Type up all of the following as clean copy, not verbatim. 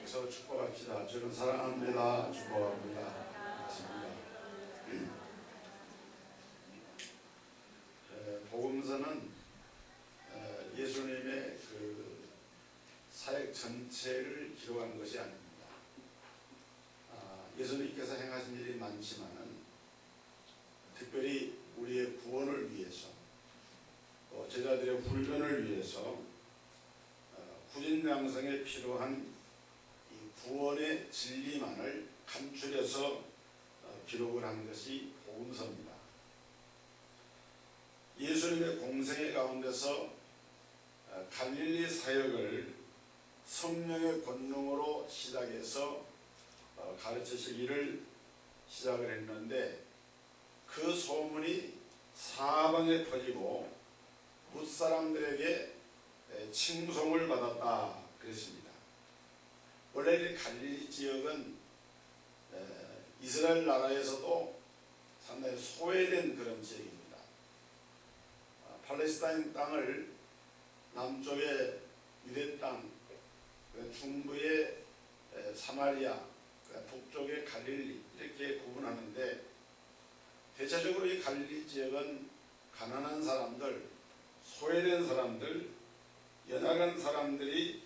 서로 축복합시다. 주는 사랑합니다. 축복합니다. 맞습니다. 복음서는 예수님의 그 사역 전체를 기록한 것이 아닙니다. 예수님께서 행하신 일이 많지만은 특별히 우리의 구원을 위해서 또 제자들의 훈련을 위해서 후진양성에 필요한 이 구원의 진리만을 감추려서 기록을 한 것이 복음서입니다. 예수님의 공생애 가운데서 갈릴리 사역을 성령의 권능으로 시작해서 가르치시기를 시작을 했는데 그 소문이 사방에 퍼지고 뭇사람들에게 칭송을 받았다 그랬습니다. 원래 갈릴리 지역은 이스라엘 나라에서도 상당히 소외된 그런 지역입니다. 팔레스타인 땅을 남쪽의 유대 땅, 중부의 사마리아, 북쪽의 갈릴리 이렇게 구분하는데 대체적으로 이 갈릴리 지역은 가난한 사람들, 소외된 사람들, 연약한 사람들이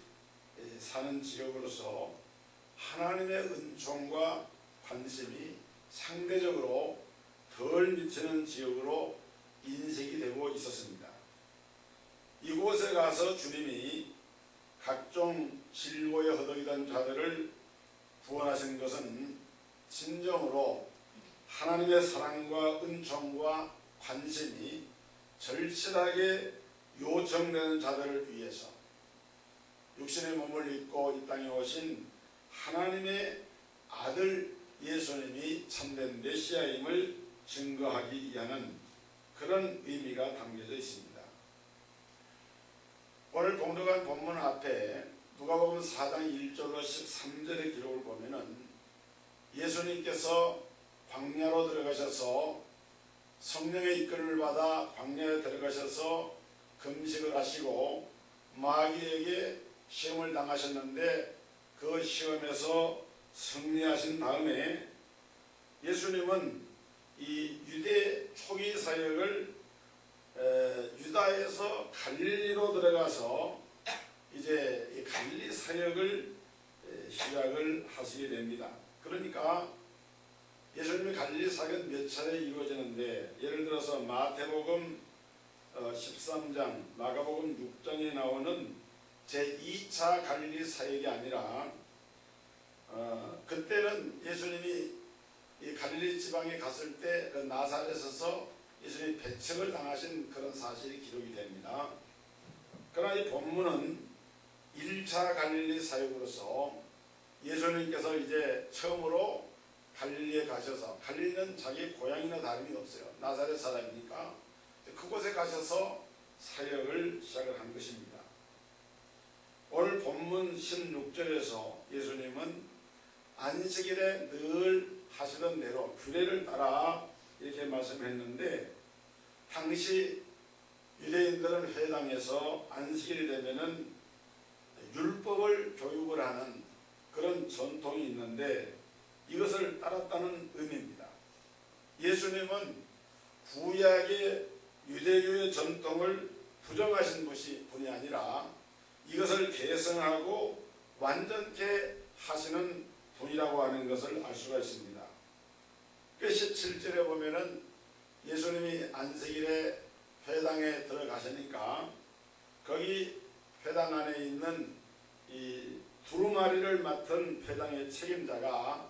사는 지역으로서 하나님의 은총과 관심이 상대적으로 덜 미치는 지역으로 인식이 되고 있었습니다. 이곳에 가서 주님이 각종 질고에 허덕이던 자들을 구원하신 것은 진정으로 하나님의 사랑과 은총과 관심이 절실하게 요청되는 자들을 위해서 육신의 몸을 입고 이 땅에 오신 하나님의 아들 예수님이 참된 메시아임을 증거하기 위한 그런 의미가 담겨져 있습니다. 오늘 봉독한 본문 앞에 누가복음 4장 1절로 13절의 기록을 보면은 예수님께서 광야로 들어가셔서 성령의 이끌음을 받아 광야에 들어가셔서 금식을 하시고 마귀에게 시험을 당하셨는데 그 시험에서 승리하신 다음에 예수님은 이 유대 초기 사역을 유다에서 갈릴리로 들어가서 이제 이 갈릴리 사역을 시작을 하시게 됩니다. 그러니까 예수님의 갈릴리 사역은 몇 차례 이루어지는데 예를 들어서 마태복음 13장, 마가복음 6장에 나오는 제2차 갈릴리 사역이 아니라 그때는 예수님이 이 갈릴리 지방에 갔을 때 그 나사렛에서 예수님이 배척을 당하신 그런 사실이 기록이 됩니다. 그러나 이 본문은 1차 갈릴리 사역으로서 예수님께서 이제 처음으로 갈릴리에 가셔서, 갈릴리는 자기 고향이나 다름이 없어요. 나사렛 사람이니까 그곳에 가셔서 사역을 시작을 한 것입니다. 오늘 본문 16절에서 예수님은 안식일에 늘 하시던 대로 규례를 따라 이렇게 말씀했는데 당시 유대인들은 회당에서 안식일이 되면은 율법을 교육을 하는 그런 전통이 있는데 이것을 따랐다는 의미입니다. 예수님은 구약의 유대교의 전통을 부정하신 분이 아니라 이것을 개성하고 완전케 하시는 분이라고 하는 것을 알 수가 있습니다. 17절에 보면은 예수님이 안식일에 회당에 들어가시니까 거기 회당 안에 있는 이 두루마리를 맡은 회당의 책임자가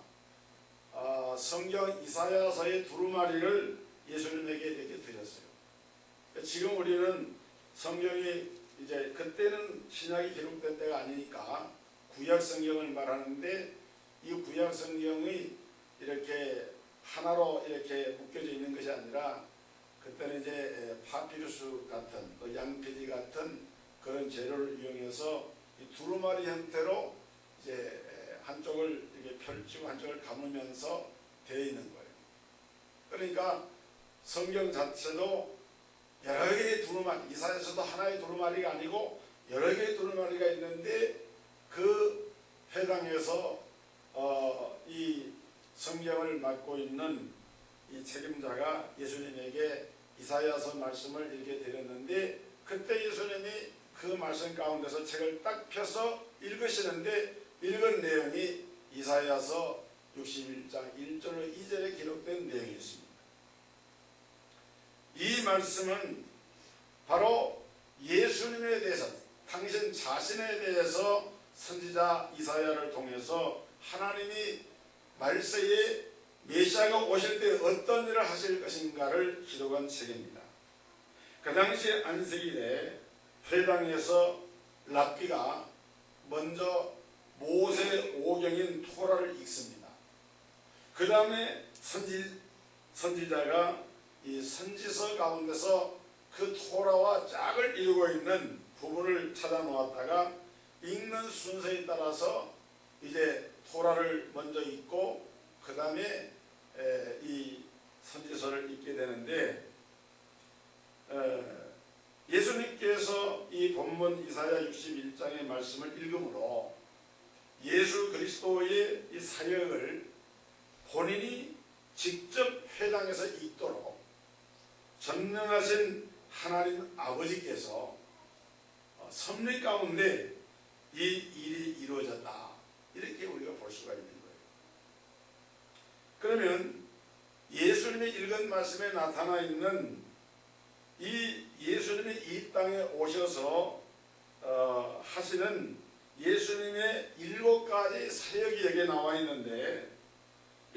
성경 이사야서의 두루마리를 예수님에게 이렇게 드렸어요. 지금 우리는 성경이 이제 그때는 신약이 기록된 때가 아니니까 구약 성경을 말하는데 이 구약 성경이 이렇게 하나로 이렇게 묶여져 있는 것이 아니라 그때는 이제 파피루스 같은 또 양피지 같은 그런 재료를 이용해서 이 두루마리 형태로 이제 한쪽을 이렇게 펼치고 한쪽을 감으면서 되어 있는 거예요. 그러니까 성경 자체도 여러 개의 두루마리, 이사야서도 하나의 두루마리가 아니고 여러 개의 두루마리가 있는데 그 회당에서 이 성경을 맡고 있는 이 책임자가 예수님에게 이사야서 말씀을 읽게 드렸는데, 그때 예수님이 그 말씀 가운데서 책을 딱 펴서 읽으시는데 읽은 내용이 이사야서 61장 1절로 2절에 기록된 내용이었습니다. 이 말씀은 바로 예수님에 대해서, 당신 자신에 대해서 선지자 이사야를 통해서 하나님이 말세에 메시아가 오실 때 어떤 일을 하실 것인가를 기록한 책입니다. 그 당시 안식일에 회당에서 랍비가 먼저 모세 오경인 토라를 읽습니다. 그 다음에 선지자가 이 선지서 가운데서 그 토라와 짝을 이루고 있는 부분을 찾아 놓았다가 읽는 순서에 따라서 이제 토라를 먼저 읽고 그 다음에 이 선지서를 읽게 되는데, 예수님께서 이 본문 이사야 61장의 말씀을 읽음으로 예수 그리스도의 이 사역을 본인이 직접 회당에서 읽도록 전능하신 하나님 아버지께서 섭리 가운데 이 일이 이루어졌다, 이렇게 우리가 볼 수가 있는 거예요. 그러면 예수님이 읽은 말씀에 나타나 있는 이 예수님이 이 땅에 오셔서 하시는 예수님의 7가지 사역이 여기에 나와 있는데,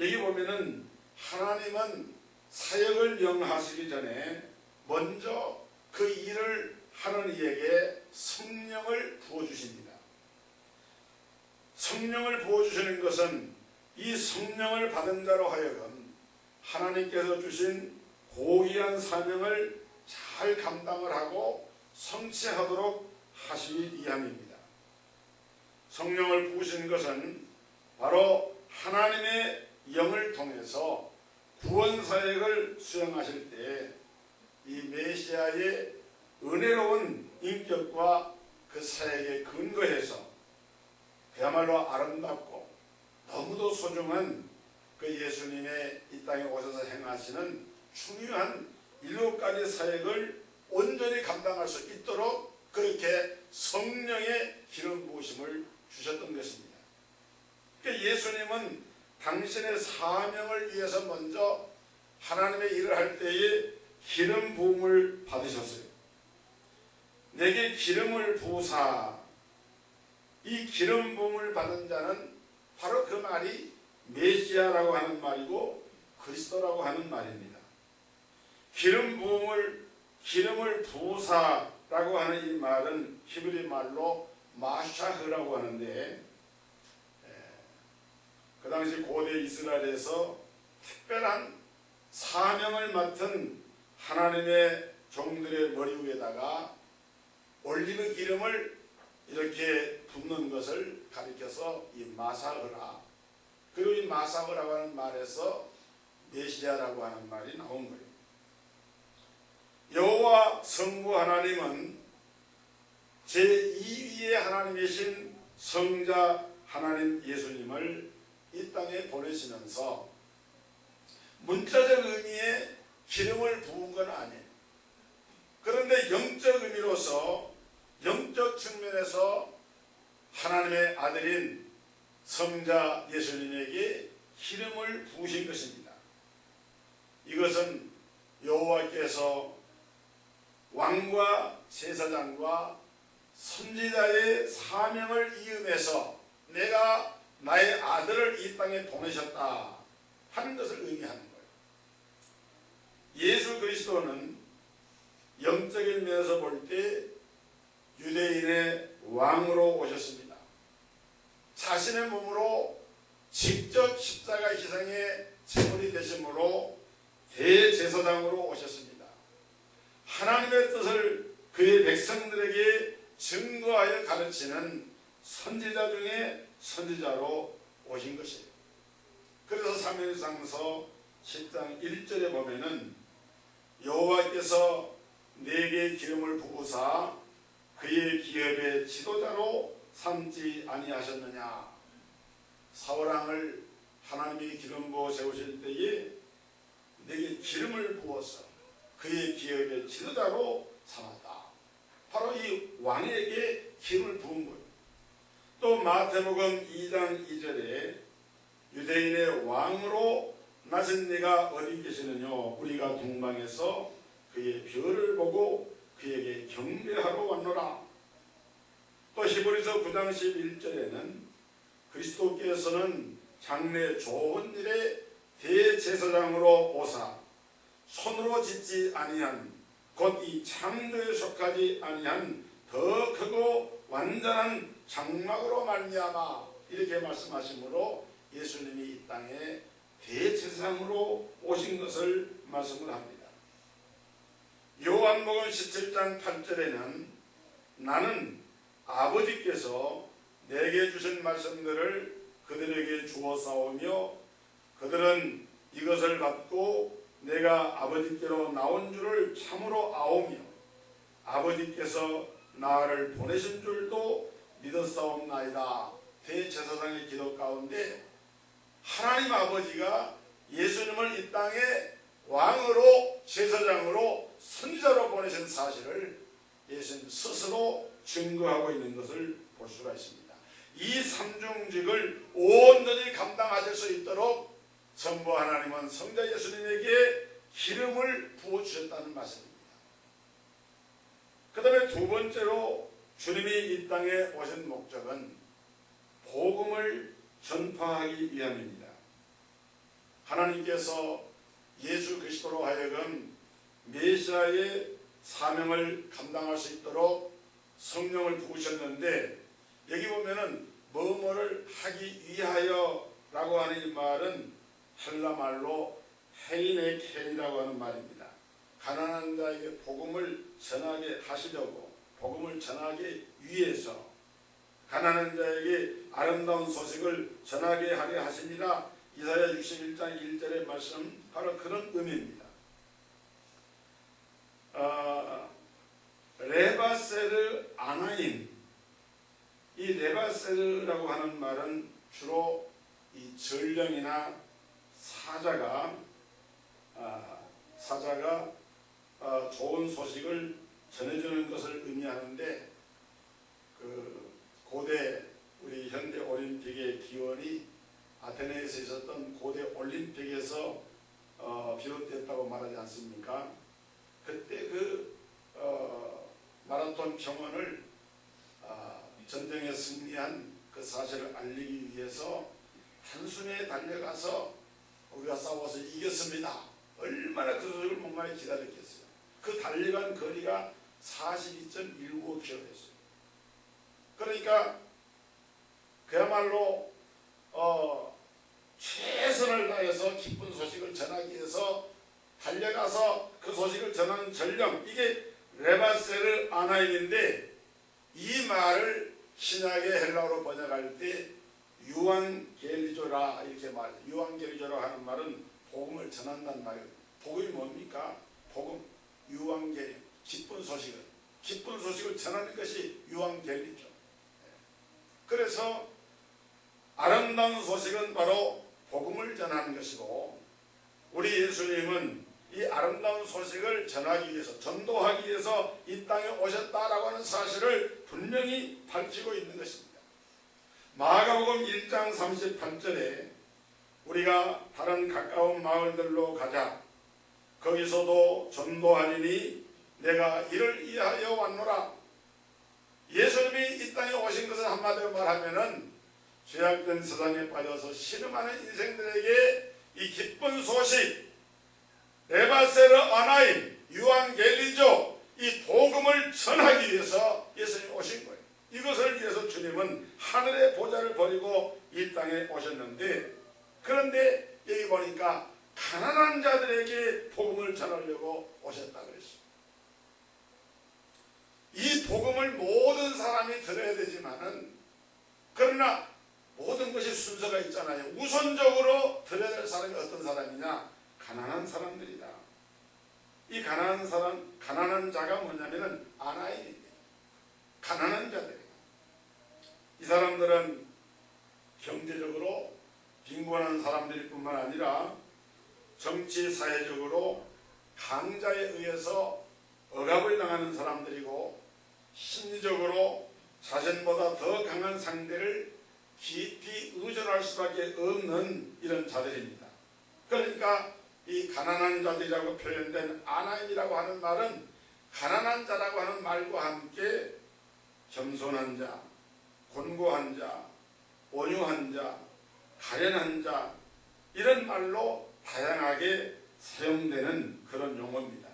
여기 보면은 하나님은 사역을 명하시기 전에 먼저 그 일을 하는 이에게 성령을 부어주십니다. 성령을 부어주시는 것은 이 성령을 받은 자로 하여금 하나님께서 주신 고귀한 사명을 잘 감당을 하고 성취하도록 하시기 위함입니다. 성령을 부으신 것은 바로 하나님의 영을 통해서 구원 사역을 수행하실 때 이 메시아의 은혜로운 인격과 그 사역에 근거해서 그야말로 아름답고 너무도 소중한 그 예수님의 이 땅에 오셔서 행하시는 중요한 7가지 사역을 온전히 감당할 수 있도록 그렇게 성령의 기름 부으심을 주셨던 것입니다. 그러니까 예수님은 당신의 사명을 위해서 먼저 하나님의 일을 할 때에 기름 부음을 받으셨어요. 내게 기름을 부으사, 이 기름 부음을 받은 자는 바로 그 말이 메시아라고 하는 말이고 그리스도라고 하는 말입니다. 기름을 부으사라고 하는 이 말은 히브리 말로 마샤흐라고 하는데, 그 당시 고대 이스라엘에서 특별한 사명을 맡은 하나님의 종들의 머리 위에다가 올리브 기름을 이렇게 붓는 것을 가리켜서 이 마사흐라, 그리고 이 마사흐라고 하는 말에서 메시아라고 하는 말이 나온 거예요. 여호와 성부 하나님은 제2위의 하나님이신 성자 하나님 예수님을 이 땅에 보내시면서 문자적 의미의 기름을 부은 건 아니에요. 그런데 영적 의미로서, 영적 측면에서 하나님의 아들인 성자 예수님에게 기름을 부으신 것입니다. 이것은 여호와께서 왕과 제사장과 선지자의 사명을 이음해서 내가 나의 아들을 이 땅에 보내셨다 하는 것을 의미하는 거예요. 예수 그리스도는 영적인 면에서 볼 때 유대인의 왕으로 오셨습니다. 자신의 몸으로 직접 십자가 희생의 제물이 되심으로 대제사장으로 오셨습니다. 하나님의 뜻을 그의 백성들에게 증거하여 가르치는 선지자 중에 선지자로 오신 것이에요. 그래서 사무엘상서 10장 1절에 보면은 여호와께서 내게 기름을 부으사 그의 기업의 지도자로 삼지 아니하셨느냐 사울왕을 하나님이 기름 부어 세우실 때에 내게 기름을 부어서 그의 기업의 지도자로 삼았다. 바로 이 왕에게 기름을 부은 거예요. 또 마태복음 2장 2절에 유대인의 왕으로 나신 네가 어디 계시느뇨? 우리가 동방에서 그의 별을 보고 그에게 경배하러 왔노라. 또 히브리서 9장 11절에는 그리스도께서는 장래 좋은 일에 대제사장으로 오사 손으로 짓지 아니한 곧 이 창조에 속하지 아니한 더 크고 완전한 장막으로 말미암아 이렇게 말씀하시므로 예수님이 이 땅에 대제사장으로 오신 것을 말씀을 합니다. 요한복음 17장 8절에는 나는 아버지께서 내게 주신 말씀들을 그들에게 주어 싸우며 그들은 이것을 받고 내가 아버지께로 나온 줄을 참으로 아오며 아버지께서 나를 보내신 줄도 믿었사옵나이다. 대제사장의 기도 가운데 하나님 아버지가 예수님을 이 땅에 왕으로 제사장으로 선지자로 보내신 사실을 예수님 스스로 증거하고 있는 것을 볼 수가 있습니다. 이 삼중직을 온전히 감당하실 수 있도록 전부 하나님은 성자 예수님에게 기름을 부어주셨다는 말씀입니다. 그 다음에 두 번째로 주님이 이 땅에 오신 목적은 복음을 전파하기 위함입니다. 하나님께서 예수 그리스도로 하여금 메시아의 사명을 감당할 수 있도록 성령을 부으셨는데 여기 보면은 뭐뭐를 하기 위하여 라고 하는 이 말은 헬라말로 헤이네켄이라고 하는 말입니다. 가난한 자에게 복음을 전하게 하시려고 복음을 전하기 위해서 가난한 자에게 아름다운 소식을 전하게 하려 하십니다. 이사야 61장 1절의 말씀 바로 그런 의미입니다. 레바세르 아나임, 이 레바세르라고 하는 말은 주로 이 전령이나 사자가 좋은 소식을 전해주는 것을 의미하는데 그 고대 우리 현대 올림픽의 기원이 아테네에서 있었던 고대 올림픽에서 비롯됐다고 말하지 않습니까? 그때 그 마라톤 평원을 전쟁에 승리한 그 사실을 알리기 위해서 한숨에 달려가서 우리가 싸워서 이겼습니다. 얼마나 그 소식을 목마히 기다렸겠어요. 그 달려간 거리가 42.195km였어요. 그러니까 그야말로 최선을 다해서 기쁜 소식을 전하기 위해서 달려가서 그 소식을 전하는 전령, 이게 레바세르 아나임인데 이 말을 신약의 헬라어로 번역할 때 유앙겔리조라 이렇게 말해요. 유앙겔리조라 하는 말은 복음을 전한다는 말이에요. 복음이 뭡니까? 복음, 유앙겔리, 기쁜 소식을 전하는 것이 유앙겔리죠. 그래서 아름다운 소식은 바로 복음을 전하는 것이고 우리 예수님은 이 아름다운 소식을 전하기 위해서 전도하기 위해서 이 땅에 오셨다라고 하는 사실을 분명히 밝히고 있는 것입니다. 마가복음 1장 38절에 우리가 다른 가까운 마을들로 가자 거기서도 전도하리니 내가 이를 위하여 왔노라. 예수님이 이 땅에 오신 것을 한마디로 말하면은 죄악된 세상에 빠져서 신음하는 인생들에게 이 기쁜 소식 레바세르 아나임 유앙겔리조 이 복음을 전하기 위해서 예수님이 오신 거예요. 이것을 위해서 주님은 하늘의 보좌를 버리고 이 땅에 오셨는데 그런데 여기 보니까 가난한 자들에게 복음을 전하려고 오셨다 그랬어요. 이 복음을 모든 사람이 들어야 되지만은 그러나 모든 것이 순서가 있잖아요. 우선적으로 들어야 될 사람이 어떤 사람이냐? 가난한 사람들이다. 이 가난한 자가 뭐냐면은 아나임입니다. 가난한 자들이에요. 이 사람들은 경제적으로 빈곤한 사람들일 뿐만 아니라 정치 사회적으로 강자에 의해서 억압을 당하는 사람들이고 심리적으로 자신보다 더 강한 상대를 깊이 의존할 수밖에 없는 이런 자들입니다. 그러니까 이 가난한 자들이라고 표현된 아나임이라고 하는 말은 가난한 자라고 하는 말과 함께 겸손한 자, 곤고한 자, 온유한 자, 가련한 자 이런 말로 다양하게 사용되는 그런 용어입니다.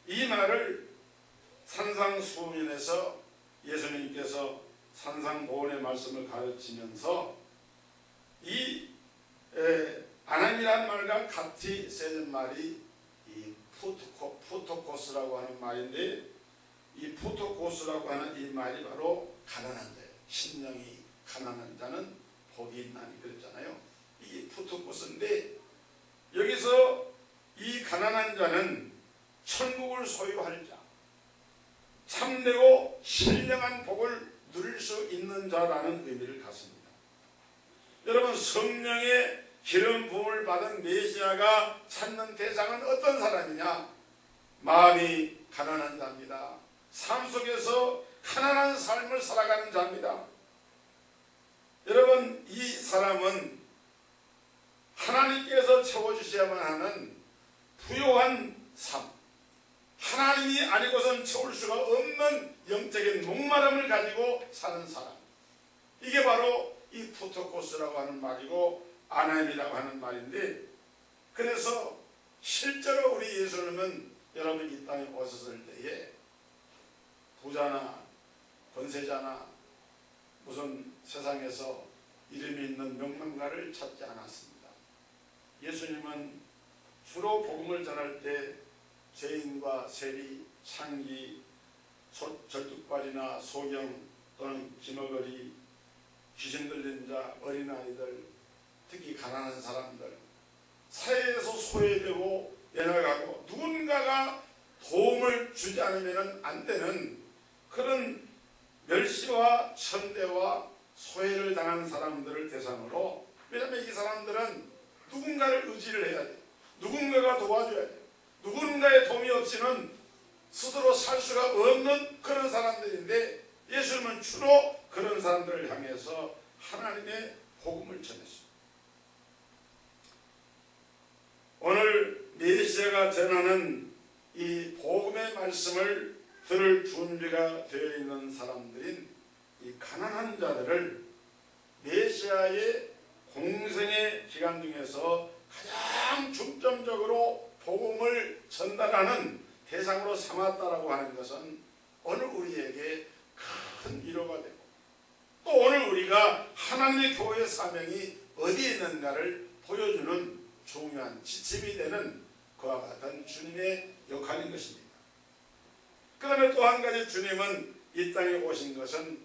이 말을 산상수훈에서 예수님께서 산상보훈의 말씀을 가르치면서 이 아나임이라는 말과 같이 쓰여진 말이 이 푸토코스라고 하는 말인데 이 푸토코스라고 하는 이 말이 바로 가난한 자예요. 심령이 가난한 자는 복이 있나니 그랬잖아요. 이 푸토코스인데 여기서 이 가난한 자는 천국을 소유할 자, 참되고 신령한 복을 누릴 수 있는 자라는 의미를 갖습니다. 여러분, 성령의 기름 부음을 받은 메시아가 찾는 대상은 어떤 사람이냐? 마음이 가난한 자입니다. 삶 속에서 가난한 삶을 살아가는 자입니다. 여러분, 이 사람은 하나님께서 채워주셔야만 하는 부요한 삶, 하나님이 아니고선 채울 수가 없는 영적인 목마름을 가지고 사는 사람, 이게 바로 이 푸토코스라고 하는 말이고 아나임이라고 하는 말인데, 그래서 실제로 우리 예수님은 여러분 이 땅에 오셨을 때에 부자나 권세자나 무슨 세상에서 이름이 있는 명망가를 찾지 않았습니다. 예수님은 주로 복음을 전할 때 죄인과 세리, 창기, 절뚝발이나 소경 또는 기머거리, 귀신 들린 자, 어린아이들, 특히 가난한 사람들, 사회에서 소외되고 연약하고 누군가가 도움을 주지 않으면 안 되는 그런 멸시와 천대와 소외를 당하는 사람들을 대상으로, 왜냐하면 이 사람들은 누군가를 의지를 해야 돼요. 누군가가 도와줘야 돼요. 누군가의 도움이 없이는 스스로 살 수가 없는 그런 사람들인데, 예수님은 주로 그런 사람들을 향해서 하나님의 복음을 전했습니다. 오늘 메시아가 전하는 이 복음의 말씀을 들을 준비가 되어 있는 사람들인 이 가난한 자들을 메시아의 공생의 기간 중에서 가장 중점적으로 복음을 전달하는 대상으로 삼았다라고 하는 것은 오늘 우리에게 큰 위로가 되고, 또 오늘 우리가 하나님의 교회의 사명이 어디에 있는가를 보여주는 중요한 지침이 되는 그와 같은 주님의 역할인 것입니다. 그 다음에 또 한 가지, 주님은 이 땅에 오신 것은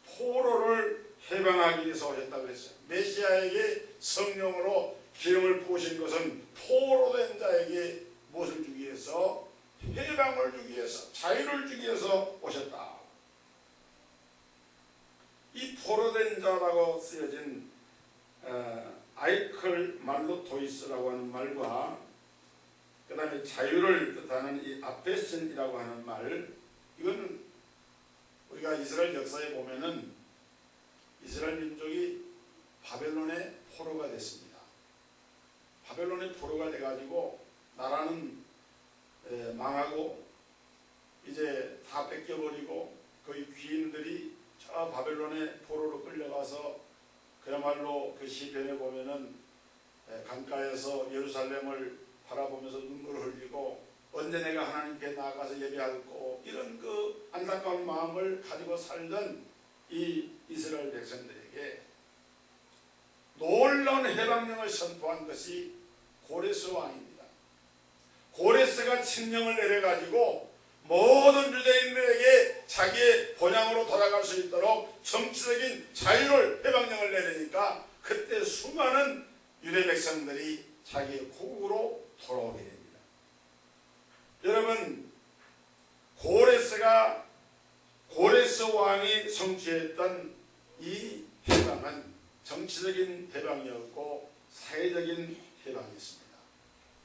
포로를 해방하기 위해서 오셨다고 했어요. 메시아에게 성령으로 기름을 부으신 것은 포로된 자에게 무엇을 주기 위해서? 해방을 주기 위해서, 자유를 주기 위해서 오셨다. 이 포로된 자라고 쓰여진 아이클 말로토이스라고 하는 말과 그 다음에 자유를 뜻하는 이 아페신이라고 하는 말, 이거는 우리가 이스라엘 역사에 보면은 이스라엘 민족이 바벨론의 포로가 됐습니다. 바벨론의 포로가 돼가지고 나라는 망하고 이제 다 뺏겨버리고 거의 귀인들이 저 바벨론의 포로로 끌려가서 그야말로 그 시편에 보면은 강가에서 예루살렘을 바라보면서 눈물을 흘리고 언제 내가 하나님께 나아가서 예배할고, 이런 그 안타까운 마음을 가지고 살던 이 이스라엘 백성들에게 놀라운 해방령을 선포한 것이 고레스 왕입니다. 고레스가 칙령을 내려가지고 모든 유대인들에게 자기의 본향으로 돌아갈 수 있도록 정치적인 자유를, 해방령을 내리니까 그때 수많은 유대 백성들이 자기의 고국으로 돌아오게 됩니다. 여러분, 고레스 왕이 성취했던 이 해방은 정치적인 해방이었고 사회적인 해방이었습니다.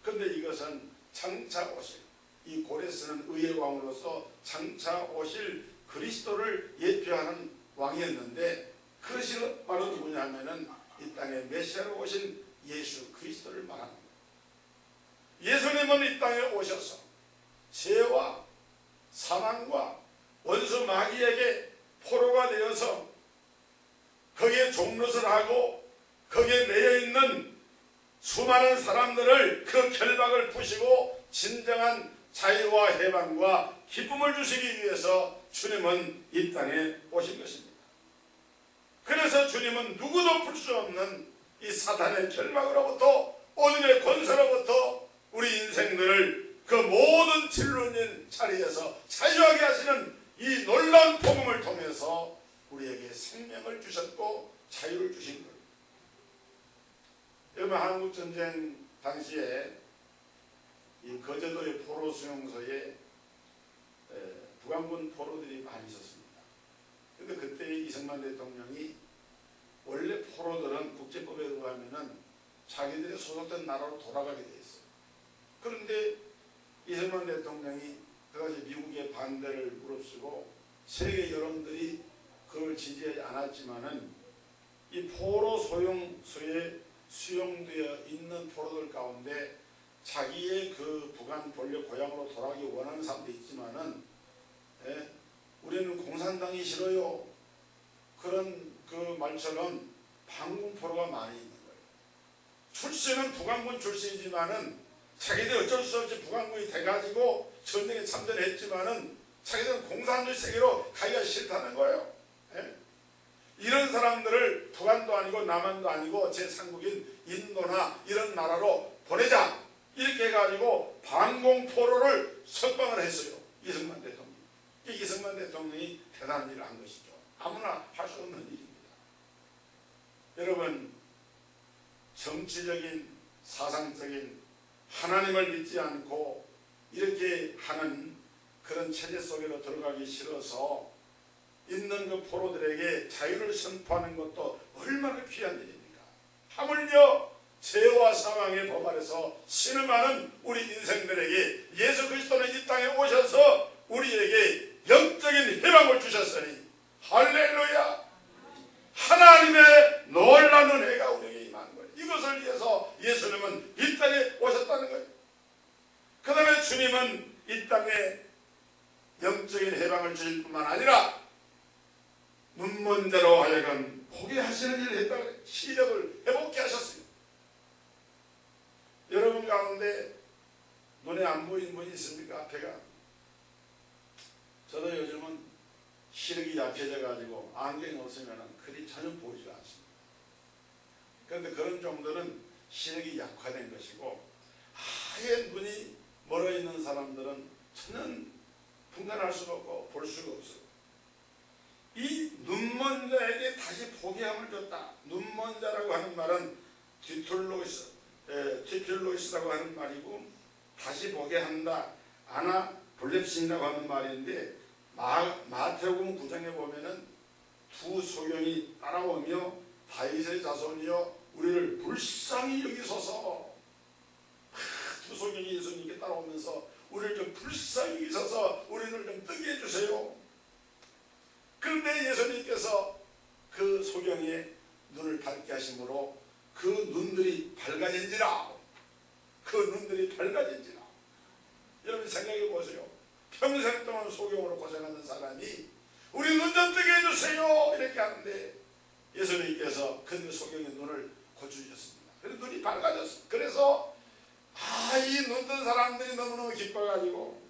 그런데 이것은 장차 오실, 이 고레스는 의의 왕으로서 장차 오실 그리스도를 예표하는 왕이었는데, 그것이 바로 누구냐 하면은 이 땅에 메시아로 오신 예수 그리스도를 말합니다. 예수님은 이 땅에 오셔서 죄와 사망과 원수 마귀에게 포로가 되어서 거기에 종노릇을 하고 거기에 매여 있는 수많은 사람들을 그 결박을 푸시고 진정한 자유와 해방과 기쁨을 주시기 위해서 주님은 이 땅에 오신 것입니다. 그래서 주님은 누구도 풀 수 없는 이 사탄의 결박으로부터, 오늘의 권세로부터 우리 인생들을 그 모든 진로인 자리에서 자유하게 하시는 이 놀라운 복음을 통해서 우리에게 생명을 주셨고 자유를 주신 겁니다. 여러분, 한국전쟁 당시에 이 거제도의 포로 수용소에 북한군 포로들이 많이 있었습니다. 그런데 그때 이승만 대통령이 원래 포로들은 국제법에 의하면은 자기들의 소속된 나라로 돌아가게 돼 있어요. 그런데 이승만 대통령이 그것이 미국의 반대를 무릅쓰고 세계 여론들이 그걸 지지하지 않았지만은 이 포로 소용소에 수용되어 있는 포로들 가운데 자기의 그 북한 본래 고향으로 돌아가기 원하는 사람도 있지만은, 우리는 공산당이 싫어요, 그런 그 말처럼 반군 포로가 많이 있는 거예요. 출신은 북한군 출신이지만은 자기들 어쩔 수 없이 북한군이 돼가지고 전쟁에 참전했지만은 자기들은 공산주의 세계로 가기가 싫다는 거예요. 이런 사람들을 북한도 아니고 남한도 아니고 제3국인 인도나 이런 나라로 보내자, 이렇게 해가지고 반공포로를 석방을 했어요. 이승만 대통령. 이 이승만 대통령이 대단한 일을 한 것이죠. 아무나 할 수 없는 일입니다. 여러분, 정치적인 사상적인 하나님을 믿지 않고 이렇게 하는 그런 체제 속으로 들어가기 싫어서 있는 그 포로들에게 자유를 선포하는 것도 얼마나 귀한 일입니까? 하물며 죄와 사망의 법 아래서 신음하는 우리 인생들에게 예수 그리스도는 이 땅에 오셔서 우리에게 영적인 희망을 주셨으니 할렐루야! 하나님의 놀라운 은혜가 우리에게 임하는 거예요. 이것을 위해서 예수님은 이 땅에 오셨다는 거예요. 그 다음에 주님은 이 땅에 영적인 해방을 주실 뿐만 아니라 눈먼 자로 하여금 보게 하시는 일을 했다고 해요. 시력을 회복케 하셨어요. 여러분 가운데 눈에 안 보이는 분이 있습니까? 앞에가. 저도 요즘은 시력이 약해져 가지고 안경이 없으면 글이 전혀 보이지가 않습니다. 그런데 그런 정도는 시력이 약화된 것이고, 아예 눈이 멀어 있는 사람들은 전혀 분간할 수가 없고 볼 수가 없어요. 이 눈먼 자에게 다시 보게 함을 줬다. 눈먼 자라고 하는 말은 디필로이스라고 하는 말이고, 다시 보게 한다, 아나블렙신이라고 하는 말인데, 마태복음 9장에 보면은 두 소경이 따라오며 다윗의 자손이여 우리를 불쌍히 여기소서. 두 소경이 예수님께 따라오면서 우리를 좀 불쌍히 여기소서, 우리를 좀 뜨게 해주세요. 그런데 예수님께서 그 소경의 눈을 밝게 하심으로 그 눈들이 밝아진지라. 그 눈들이 밝아진지라. 여러분 생각해 보세요. 평생 동안 소경으로 고생하는 사람이 우리 눈 좀 뜨게 해주세요 이렇게 하는데, 예수님께서 그 소경의 눈을 고쳐주셨습니다. 그래서 눈이 밝아졌어요. 그래서 이 눈 뜬 사람들이 너무너무 기뻐가지고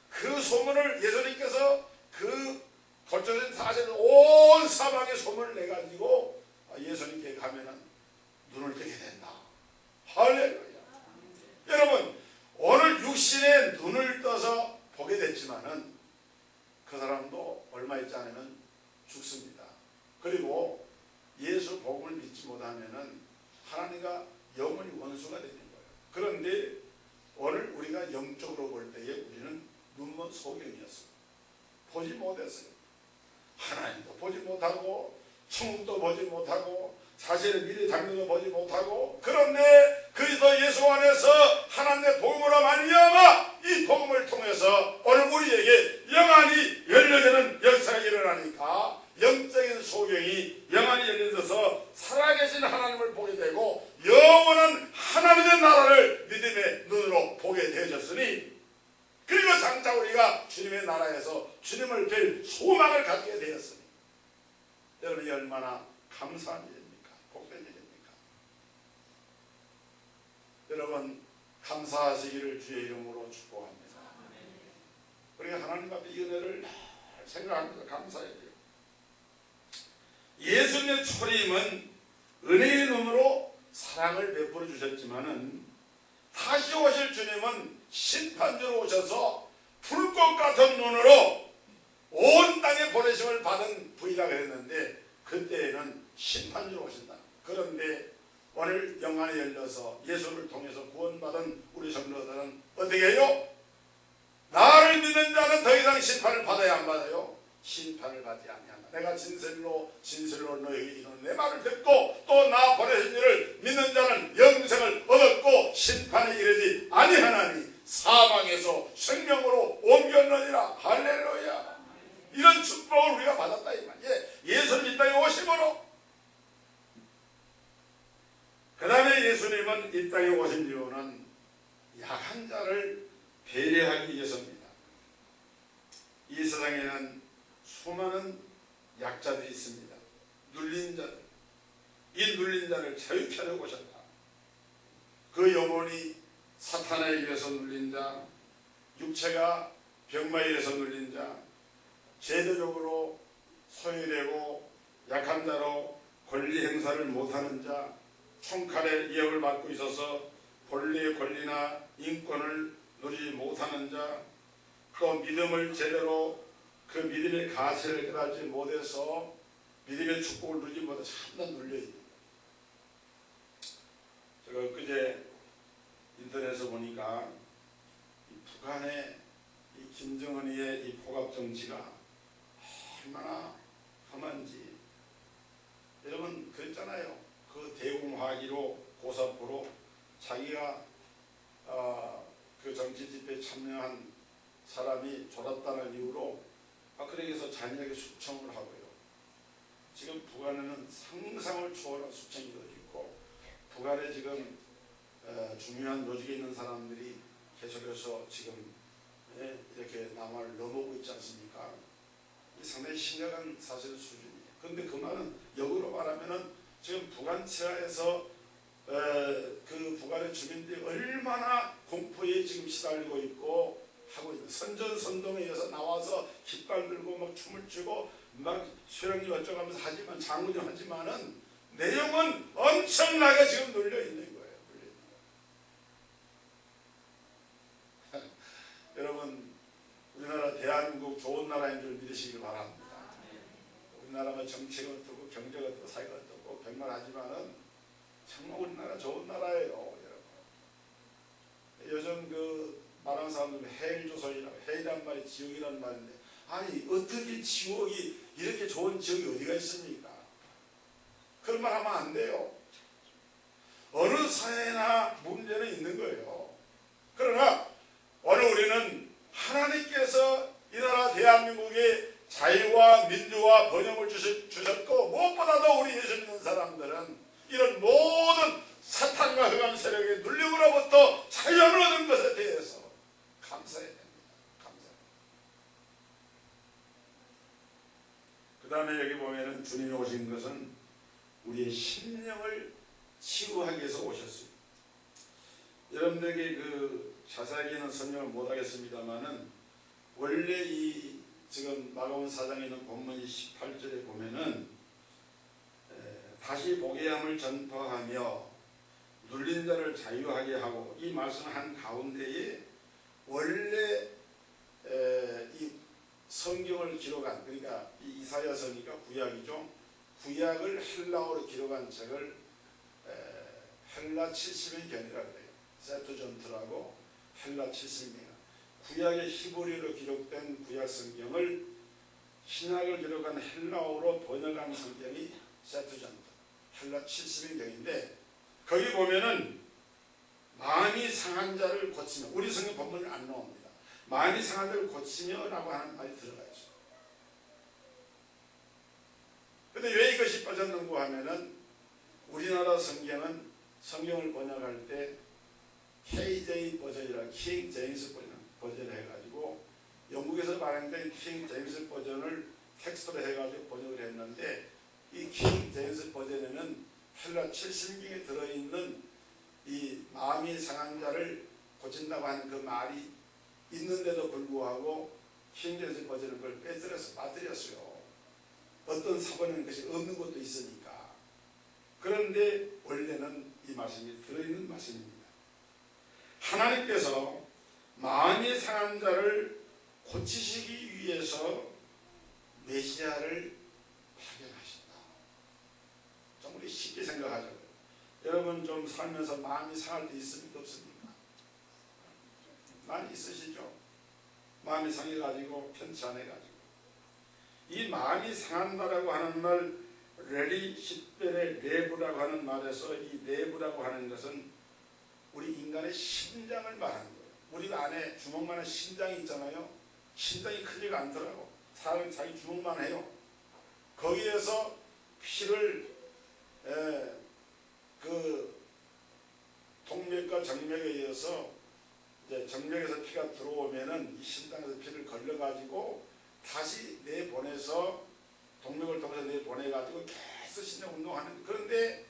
그 소문을, 예수님께서 그 고쳐진 사실을 온 사방에 소문을 내가지고 예수님께 가면은 눈을 뜨게 된다. 할렐루야. 여러분, 오늘 육신에 눈을 떠서 보게 됐지만은 그 사람도 얼마 있지 않으면 죽습니다. 그리고 예수 복음을 믿지 못하면은 하나님과 영원히 원수가 되는 거예요. 그런데 오늘 우리가 영적으로 볼 때에 우리는 눈먼 소경이었어요. 보지 못했어요. 하나님도 보지 못하고 천국도 보지 못하고 자신의 미래 장래도 보지 못하고 그런데 그리스도 예수 안에서 하나님의 복음으로 말미암아 이 복음을 통해서 오늘 우리에게 영안이 열려지는 역사가 일어나니까 영적인 소경이 영안이 열려져서 살아계신 하나님을 보게 되고 영원한 하나님의 나라를 믿음의 눈으로 보게 되어졌으니 그리고 장차 우리가 주님의 나라에서 주님을 뵐 소망을 갖게 되었으니 여러분이 얼마나 감사한 일입니까? 복된 일입니까? 여러분 감사하시기를 주의 이름으로 축복합니다. 우리가 하나님 앞에 이 은혜를 생각하면서 감사해야 돼요. 예수님의 초림은 은혜의 눈으로 사랑을 베풀어 주셨지만은 다시 오실 주님은 심판주로 오셔서 불꽃 같은 눈으로 온 땅에 보내심을 받은 분이라 그랬는데 그때에는 심판주로 오신다. 그런데 오늘 영안이 열려서 예수를 통해서 구원받은 우리 성도들은 어떻게 해요? 나를 믿는 자는 더 이상 심판을 받아야 안 받아요? 심판을 받지 아니한다. 내가 진실로 너에게 이르는 내 말을 듣고 또 나 보내신 이를 믿는 자는 영생을 얻었고 심판에 이르지 아니하나니 사망에서 생명으로 옮겼느니라. 할렐루야. 이런 축복을 우리가 받았다 이 말이에요. 예수님 이 땅에 오심으로. 그 다음에 예수님은 이 땅에 오신 이유는 약한 자를 배려하기 위해서입니다. 이 세상에는 수많은 약자들이 있습니다. 눌린 자들. 이 눌린 자를 자유케 하려고 오셨다. 그 영혼이 사탄에 의해서 눌린 자, 육체가 병마에 의해서 눌린 자, 제도적으로 소외되고 약한 자로 권리 행사를 못하는 자, 총칼의 위협을 받고 있어서 본래의 권리나 인권을 누리지 못하는 자, 또 믿음을 제대로 그 믿음의 가치를 깨닫지 못해서 믿음의 축복을 누리지 못해서 참나 눌려있는 거예요. 제가 엊그제 인터넷에서 보니까 이 북한의 이 김정은이의 이 포갑 정치가 얼마나 험한지 여러분 그랬잖아요. 그 대공화기로 고사포로 자기가 그 정치 집회에 참여한 사람이 졸았다는 이유로 그래서 잔인하게 숙청을 하고요. 지금 북한에는 상상을 초월한 숙청이 이루어지고 북한에 지금 중요한 요직에 있는 사람들이 계속해서 지금 이렇게 남한을 넘어오고 있지 않습니까? 상당히 심각한 사실 수준이에요. 그런데 그 말은 역으로 말하면은 지금 북한 치하에서 그 북한의 주민들이 얼마나 공포에 지금 시달리고 있고 하고 있는 선전선동에 의해서 나와서 깃발 들고 막 춤을 추고 막 수령님 어쩌면서 하지만 장군이 하지만은 내용은 엄청나게 지금 눌려 있는 거예요. 여러분 우리나라 대한민국 좋은 나라인 줄 믿으시길 바랍니다. 우리나라가 정치가 어떻고 경제가 어떻고 사회가 어떻고 백만 하지만은 정말 우리나라 좋은 나라예요. 여러분 요즘 그 말하는 사람들은 해일조선이라고 해일이란 말이 지옥이란 말인데 아니 어떻게 지옥이 이렇게 좋은 지역이 어디가 있습니까? 그런 말 하면 안 돼요. 어느 사회나 문제는 있는 거예요. 그러나 오늘 우리는 하나님께서 이 나라 대한민국에 자유와 민주와 번영을 주셨고 무엇보다도 우리 예수 믿는 사람들은 이런 모든 사탄과 흑암 세력의 눌림으로부터 자유를 얻은 것에 대해서 감사해야 됩니다. 그 다음에 여기 보면은 주님이 오신 것은 우리의 심령을 치유하기 위해서 오셨습니다. 여러분들에게 그 자세하게는 설명을 못하겠습니다만은 원래 이 지금 마가복음 4장에 있는 본문 18절에 보면은 다시 복의 함을 전파하며 눌린 자를 자유하게 하고 이 말씀한 가운데에 원래 이 성경을 기록한 그러니까 이 이사야서니까 구약이죠. 구약을 헬라어로 기록한 책을 헬라 70인 견이라고 해요. 세프전트라고 헬라 70인. 구약의 히브리어로 기록된 구약 성경을 신약을 기록한 헬라어로 번역한 성경이 세프전트. 헬라 70인경인데 거기 보면은 마음이 상한 자를 고치며, 우리 성경 본문은 안 나옵니다. 마음이 상한 자를 고치며 라고 하는 말이 들어가 있어요. 근데 왜 이것이 빠졌는고 하면은 우리나라 성경은 성경을 번역할 때 KJ 버전이라 킹 제임스 버전을 해가지고 영국에서 발행된 킹 제임스 버전을 텍스트로 해가지고 번역을 했는데 이 킹 제임스 버전에는 헬라 70인경에 들어있는 이 마음이 상한 자를 고친다고 하는 그 말이 있는데도 불구하고 킹 제임스 버전은 그걸 빼뜨려서 빠뜨렸어요. 어떤 사본에는 그것이 없는 것도 있으니까. 그런데 원래는 이 말씀이 들어있는 말씀입니다. 하나님께서 마음이 상한 자를 고치시기 위해서 메시아를 파견하신다. 좀 우리 쉽게 생각하죠. 여러분 좀 살면서 마음이 상할 때 있습니까? 없습니까? 많이 있으시죠? 마음이 상해가지고 편치 않아가지고. 이 마음이 상한다라고 하는 말, 레리 시벨의 내부라고 하는 말에서 이 내부라고 하는 것은 우리 인간의 심장을 말하는 거예요. 우리 안에 주먹만한 심장이 있잖아요. 심장이 크지가 않더라고. 사람이 자기 주먹만 해요. 거기에서 피를 그 동맥과 정맥에 의해서 이제 정맥에서 피가 들어오면은 이 심장에서 피를 걸러가지고 다시 내보내서 동맥을 통해서 내보내가지고 계속 심장 운동하는. 그런데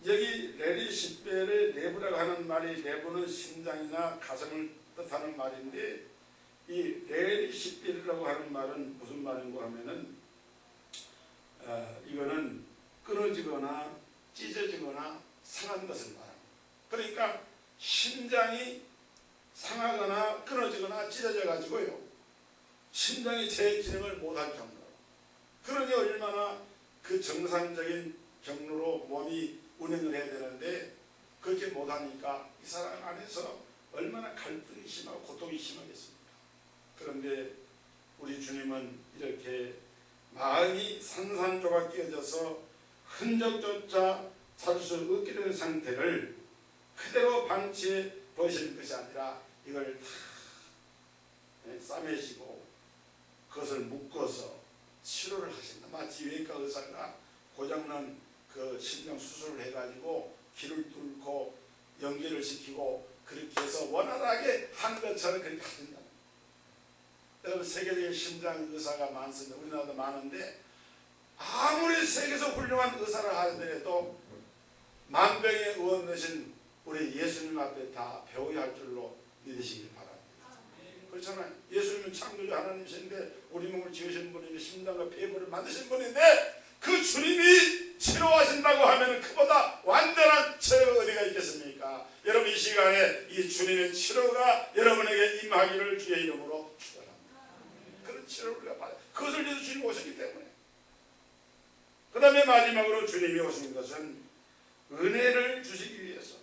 여기 레리 시벨의 내부라고 하는 말이, 내부는 심장이나 가슴을 뜻하는 말인데 이 레리 시벨이라고 하는 말은 무슨 말인가 하면은 이거는 끊어지거나 찢어지거나 상한 것을 말합니다. 그러니까 심장이 상하거나 끊어지거나 찢어져 가지고요, 심장이 제 기능을 못할 정도로. 그러니 얼마나 그 정상적인 경로로 몸이 운행을 해야 되는데 그렇게 못하니까 이 사람 안에서 얼마나 갈등이 심하고 고통이 심하겠습니까? 그런데 우리 주님은 이렇게 마음이 산산조각 끼어져서 흔적조차 찾을 수 없게 된 상태를 그대로 방치해 버리시는 것이 아니라 이걸 다 싸매시고 그것을 묶어서 치료를 하신다. 마치 외과 의사가 고장난 그 심장 수술을 해가지고 길을 뚫고 연결을 시키고 그렇게 해서 원활하게 한 것처럼 그렇게 하신다. 여러분 세계적인 심장 의사가 많습니다. 우리나라도 많은데 아무리 세계에서 훌륭한 의사를 하더라도 만병의 의원 되신 우리 예수님 앞에 다 배워야 할 줄로 믿으시길 바랍니다. 그렇잖아요. 예수님은 창조주 하나님이신데 우리 몸을 지으신 분인데 심장과 폐부를 만드신 분인데 그 주님이 치료하신다고 하면 그보다 완전한 치료가 어디가 있겠습니까? 여러분 이 시간에 이 주님의 치료가 여러분에게 임하기를 주의 이름으로 축원합니다. 그런 치료를 우리가 받아요. 그것을 위해서 주님이 오셨기 때문에. 그 다음에 마지막으로 주님이 오신 것은 은혜를 주시기 위해서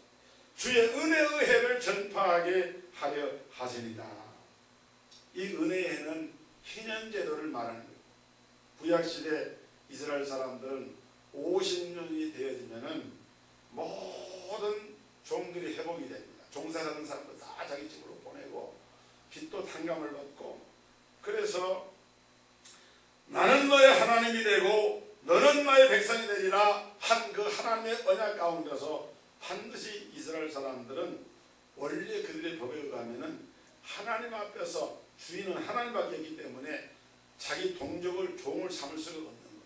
주의 은혜의 해를 전파하게 하려 하십니다. 이 은혜의 해는 희년제도를 말하는 거예요. 구약시대 이스라엘 사람들은 50년이 되어지면은 모든 종들이 회복이 됩니다. 종살하는 사람들 다 자기 집으로 보내고 빚도 탕감을 받고, 그래서 나는 너의 하나님이 되고 너는 나의 백성이 되리라 한 그 하나님의 언약 가운데서 반드시 이스라엘 사람들은 원래 그들의 법에 의하면은 하나님 앞에서 주인은 하나님밖에 없기 때문에 자기 동족을 종을 삼을 수가 없는 거예요.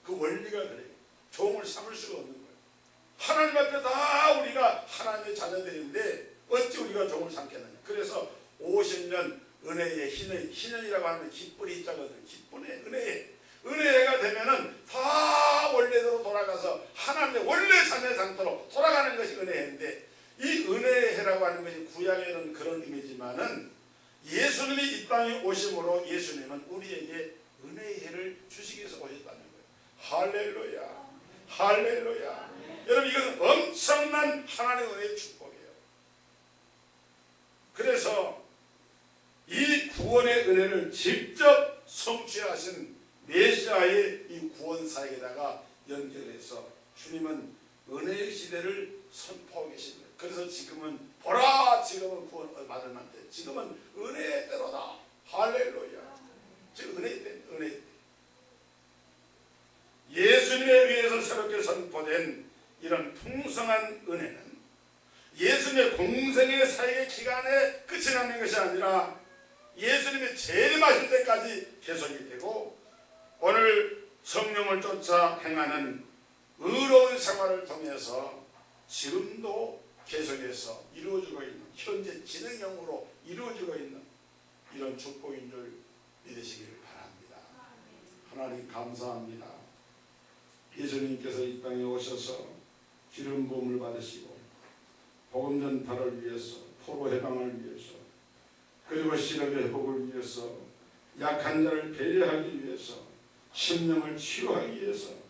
그 원리가 그래요. 종을 삼을 수가 없는 거예요. 하나님 앞에 다 우리가 하나님의 자녀들인데 어찌 우리가 종을 삼겠느냐. 그래서 50년 은혜의 희년이라고 하는 기쁨의 입자거든요. 기쁨의 은혜가 되면은 다 원래대로 돌아가서 하나님의 원래 자녀의 상태로 돌아가는 것이 은혜인데, 이 은혜라고 하는 것이 구약에는 그런 의미지만은 예수님이 이 땅에 오심으로 예수님은 우리에게 은혜의 해를 주시기 위해서 오셨다는 거예요. 할렐루야, 할렐루야. 여러분 이것은 엄청난 하나님의 은혜의 축복이에요. 그래서 이 구원의 은혜를 직접 성취하신 메시아의 이 구원사에게다가 연결해서 주님은 은혜의 시대를 선포하고 계십니다. 그래서 지금은 보라, 지금은 구원 받을 만데 지금은 은혜의 때로다. 할렐루야. 지금 은혜의 때, 은혜의 때. 예수님에 의해서 새롭게 선포된 이런 풍성한 은혜는 예수님의 공생의 사역의 기간에 끝이 나는 것이 아니라 예수님이 재림하실 때까지 계속이 되고 오늘 성령을 쫓아 행하는 의로운 생활을 통해서 지금도 계속해서 이루어지고 있는, 현재 진행형으로 이루어지고 있는 이런 축복인 줄 믿으시기를 바랍니다. 하나님 감사합니다. 예수님께서 이 땅에 오셔서 기름 부음을 받으시고 복음 전파를 위해서, 포로 해방을 위해서, 그리고 시력의 회복을 위해서, 약한 자를 배려하기 위해서, 심령을 치유하기 위해서,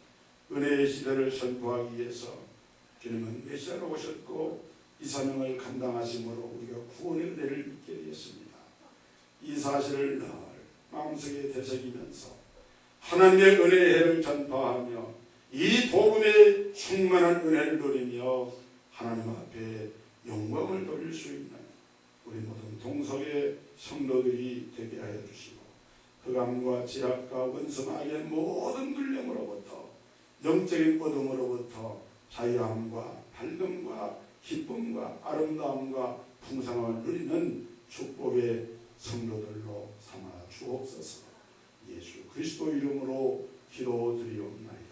은혜의 시대를 선포하기 위해서 주님은 메시아로 오셨고 이 사명을 감당하심으로 우리가 구원의 은혜를 믿게 되었습니다. 이 사실을 늘 마음속에 되새기면서 하나님의 은혜의 해를 전파하며 이 복음의 충만한 은혜를 누리며 하나님 앞에 영광을 돌릴 수 있는 우리 모든 동서의 성도들이 되게 하여 주시고 흑암과 지약과 원수마귀의 모든 불령으로부터 영적인 어둠으로부터 자유함과 밝음과 기쁨과 아름다움과 풍성함을 누리는 축복의 성도들로 삼아 주옵소서. 예수 그리스도 이름으로 기도드리옵나이다.